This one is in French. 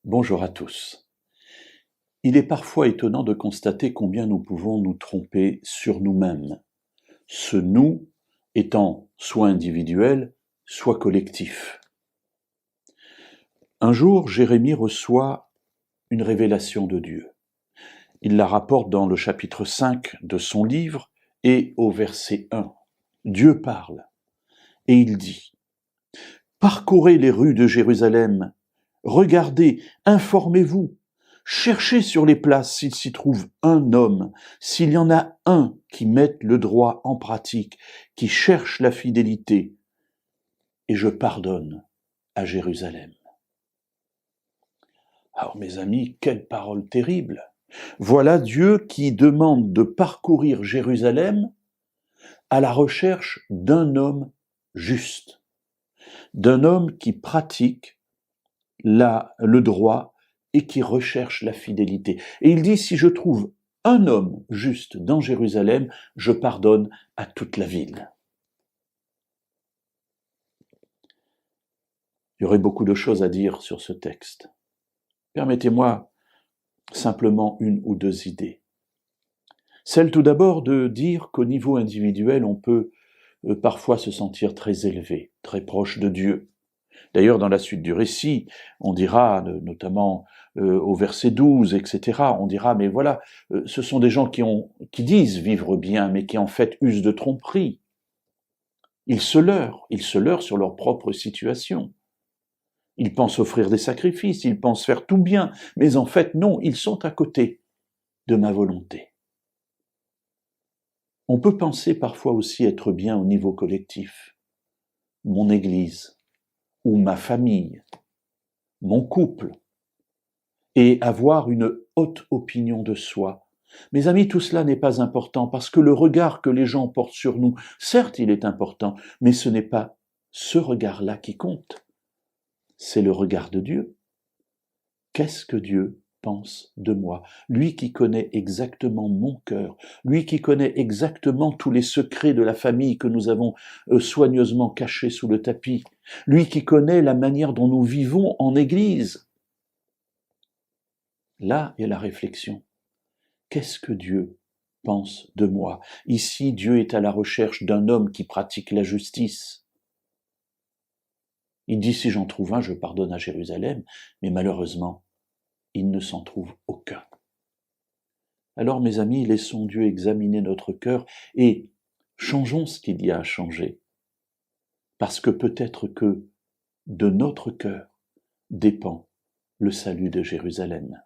Bonjour à tous. Il est parfois étonnant de constater combien nous pouvons nous tromper sur nous-mêmes, ce nous étant soit individuel, soit collectif. Un jour, Jérémie reçoit une révélation de Dieu. Il la rapporte dans le chapitre 5 de son livre et au verset 1. Dieu parle et il dit « Parcourez les rues de Jérusalem, regardez, informez-vous, cherchez sur les places s'il s'y trouve un homme, s'il y en a un qui mette le droit en pratique, qui cherche la fidélité, et je pardonne à Jérusalem. » Alors mes amis, quelle parole terrible! Voilà Dieu qui demande de parcourir Jérusalem à la recherche d'un homme juste, d'un homme qui pratique le droit et qui recherche la fidélité. Et il dit, si je trouve un homme juste dans Jérusalem, je pardonne à toute la ville. Il y aurait beaucoup de choses à dire sur ce texte. Permettez-moi simplement une ou deux idées. Celle tout d'abord de dire qu'au niveau individuel, on peut parfois se sentir très élevé, très proche de Dieu. D'ailleurs, dans la suite du récit, on dira, notamment au verset 12, etc., on dira, mais voilà, ce sont des gens qui disent vivre bien, mais qui en fait usent de tromperie. Ils se leurrent sur leur propre situation. Ils pensent offrir des sacrifices, ils pensent faire tout bien, mais en fait, non, ils sont à côté de ma volonté. On peut penser parfois aussi être bien au niveau collectif. Mon Église, ou ma famille, mon couple, et avoir une haute opinion de soi. Mes amis, tout cela n'est pas important parce que le regard que les gens portent sur nous, certes, il est important, mais ce n'est pas ce regard-là qui compte. C'est le regard de Dieu. Qu'est-ce que Dieu pense de moi? Lui qui connaît exactement mon cœur, lui qui connaît exactement tous les secrets de la famille que nous avons soigneusement cachés sous le tapis, lui qui connaît la manière dont nous vivons en Église. Là est la réflexion. Qu'est-ce que Dieu pense de moi? Ici, Dieu est à la recherche d'un homme qui pratique la justice. Il dit, si j'en trouve un, je pardonne à Jérusalem, mais malheureusement, il ne s'en trouve aucun. Alors, mes amis, laissons Dieu examiner notre cœur et changeons ce qu'il y a à changer. Parce que peut-être que de notre cœur dépend le salut de Jérusalem.